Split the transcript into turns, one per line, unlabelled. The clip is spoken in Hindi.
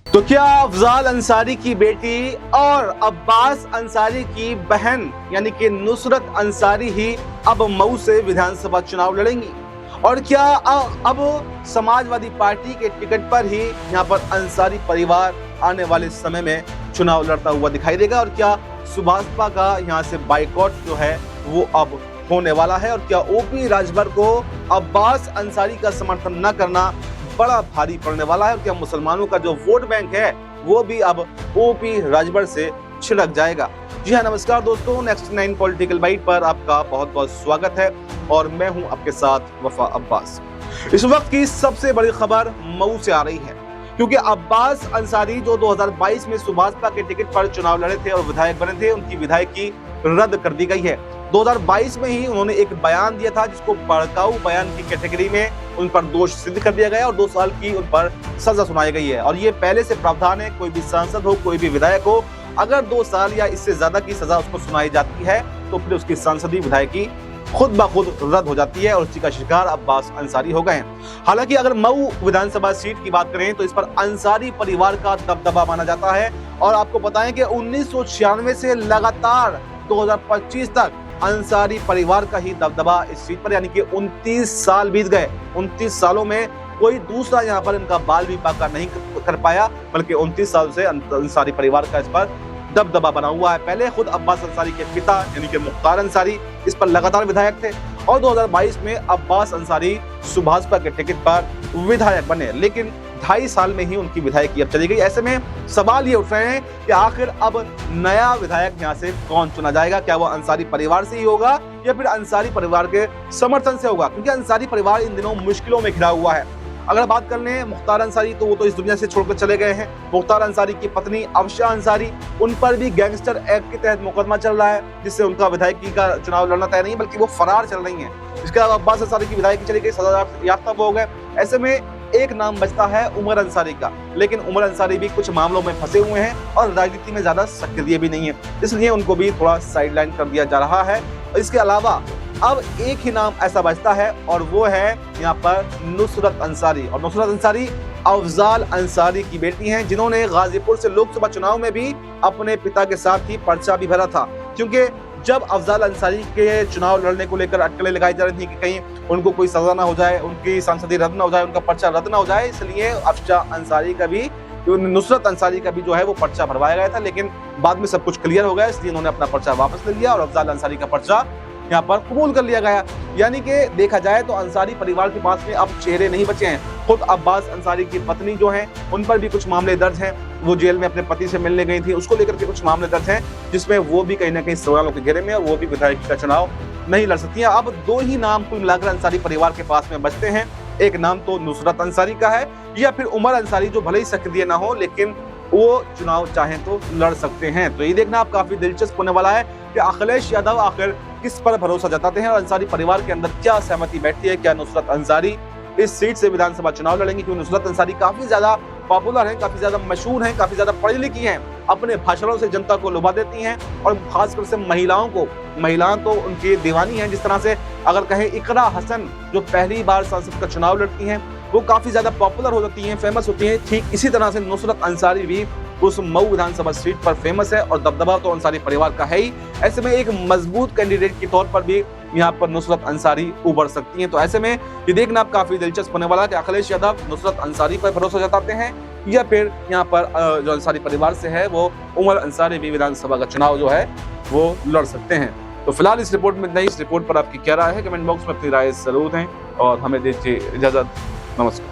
तो क्या अफजाल अंसारी की बेटी और अब्बास अंसारी की बहन यानी कि नुसरत अंसारी ही अब मऊ से विधानसभा चुनाव लड़ेंगी? और क्या अब समाजवादी पार्टी के टिकट पर ही यहां पर अंसारी परिवार आने वाले समय में चुनाव लड़ता हुआ दिखाई देगा? और क्या सुभाषपा का यहां से बाइकआउट जो है वो अब होने वाला है? और क्या ओपी राजभर को अब्बास अंसारी का समर्थन न करना बड़ा भारी पड़ने वाला है? और क्या मुसलमानों का जो वोट बैंक है वो भी अब ओपी राजभर से छिड़क जाएगा? जी हाँ, नमस्कार दोस्तों, नेक्स्ट 9 पॉलिटिकल बाइट पर आपका बहुत बहुत स्वागत है और मैं हूं आपके साथ वफा अब्बास। इस वक्त की सबसे बड़ी खबर मऊ से आ रही है क्योंकि अब्बास अंसारी जो 2022 में सुभाषपा के टिकट पर चुनाव लड़े थे और विधायक बने थे, उनकी विधायकी रद्द कर दी गई है। 2022 में ही उन्होंने एक बयान दिया था जिसको भड़काऊ बयान की कैटेगरी में उन पर दोष सिद्ध कर दिया गया और 2 साल की उन पर सजा सुनाई गई है। और ये पहले से प्रावधान है, कोई भी सांसद हो, कोई भी विधायक हो, अगर 2 साल या इससे ज्यादा की सजा उसको सुनाई जाती है तो फिर उसकी सांसदीय विधायकी खुद ब खुद रद्द हो जाती है और उसी का शिकार अब्बास अंसारी हो गए हैं। हालांकि अगर मऊ विधानसभा सीट की बात करें तो इस पर अंसारी परिवार का दबदबा माना जाता है और आपको बताएं कि 1996 से लगातार 2025 तक अंसारी परिवार का ही दबदबा इस सीट पर, यानी कि 29 साल बीत गए। 29 सालों में कोई दूसरा यहाँ पर इनका बाल भी पाका नहीं कर पाया, बल्कि 29 साल से अंसारी परिवार का इस पर दबदबा बना हुआ है। पहले खुद अब्बास अंसारी के पिता यानी कि मुख्तार अंसारी इस पर लगातार विधायक थे और 2022 में अब्बास अंसारी सुभाषपा के टिकट पर विधायक बने, लेकिन 2.5 साल में ही उनकी विधायकी अब चली गई। ऐसे में सवाल ये उठ रहे हैं कि आखिर अब नया विधायक यहाँ से कौन चुना जाएगा? क्या वो अंसारी परिवार से ही होगा या फिर अंसारी परिवार के समर्थन से होगा? क्योंकि अंसारी परिवार इन दिनों मुश्किलों में घिरा हुआ है। अगर बात कर लें मुख्तार अंसारी तो वो तो इस दुनिया से छोड़कर चले गए हैं। मुख्तार अंसारी की पत्नी अफशा अंसारी, उन पर भी गैंगस्टर एक्ट के तहत मुकदमा चल रहा है जिससे उनका विधायकी का चुनाव लड़ना तय नहीं, बल्कि वो फरार चल रही हैं। इसके अलावा अब्बास अंसारी की विधायकी चली गई, सजा याफ्ता हो गए। ऐसे में एक नाम बचता है उमर अंसारी का, लेकिन उमर अंसारी भी कुछ मामलों में फंसे हुए हैं और राजनीति में ज्यादा सक्रिय भी नहीं है, इसलिए उनको भी थोड़ा साइडलाइन कर दिया जा रहा है। इसके अलावा अब एक ही नाम ऐसा बचता है और वो है यहाँ पर नुसरत अंसारी। और नुसरत अंसारी अफजाल अंसारी की बेटी हैं, जिन्होंने गाजीपुर से लोकसभा चुनाव में भी अपने पिता के साथ ही पर्चा भी भरा था। क्योंकि जब अफजाल अंसारी के चुनाव लड़ने को लेकर अटकलें लगाई जा रही थी कि कहीं उनको कोई सजा ना हो जाए, उनकी सांसदी रद्द ना हो जाए, उनका पर्चा रद्द ना हो जाए, इसलिए अफशा अंसारी का भी, नुसरत अंसारी का भी जो है वो पर्चा भरवाया गया था। लेकिन बाद में सब कुछ क्लियर हो गया, इसलिए उन्होंने अपना पर्चा वापस ले लिया और अफजाल अंसारी का पर्चा यहाँ पर कबूल कर लिया गया। यानी कि देखा जाए तो अंसारी परिवार के पास में अब चेहरे नहीं बचे हैं। खुद अब्बास अंसारी की पत्नी जो हैं उन पर भी कुछ मामले दर्ज हैं। वो जेल में अपने पति से मिलने गई थी, उसको लेकर के कुछ मामले दर्ज हैं जिसमें वो भी कहीं ना कहीं सवालों के घेरे में और वो भी विधायकी का चुनाव नहीं लड़ सकती है। अब 2 ही नाम कुल मिलाकर अंसारी परिवार के पास में बचते हैं। एक नाम तो नुसरत अंसारी का है या फिर उमर अंसारी, जो भले ही सक्रिय ना हो लेकिन वो चुनाव चाहें तो लड़ सकते हैं। तो ये देखना अब काफी दिलचस्प होने वाला है कि अखिलेश यादव आखिर किस पर भरोसा जताते हैं और अंसारी परिवार के अंदर क्या सहमति बैठती है। क्या नुसरत अंसारी इस सीट से विधानसभा चुनाव लड़ेंगी? क्योंकि नुसरत अंसारी काफी ज्यादा पॉपुलर हैं, काफी ज्यादा मशहूर हैं, काफी ज्यादा पढ़ी लिखी हैं, अपने भाषणों से जनता को लुभा देती हैं और खासकर से महिलाएं तो उनकी दीवानी हैं। जिस तरह से अगर कहें इकरा हसन जो पहली बार संसद का चुनाव लड़ती हैं, वो काफी ज्यादा पॉपुलर हो जाती हैं, फेमस होती हैं। ठीक इसी तरह से नुसरत अंसारी भी उस मऊ विधानसभा सीट पर फेमस है और दबदबा तो अंसारी परिवार का है ही। ऐसे में एक मजबूत कैंडिडेट के तौर पर भी यहाँ पर नुसरत अंसारी उभर सकती हैं। तो ऐसे में ये देखना अब काफी दिलचस्प होने वाला है कि अखिलेश यादव नुसरत अंसारी पर भरोसा जताते हैं या फिर यहाँ पर जो अंसारी परिवार से है वो उमर अंसारी भी विधानसभा का चुनाव जो है वो लड़ सकते हैं। तो फिलहाल इस रिपोर्ट में इस रिपोर्ट पर आपकी क्या राय है? कमेंट बॉक्स में अपनी राय जरूर दें और हमें दीजिए इजाजत। नमस्कार।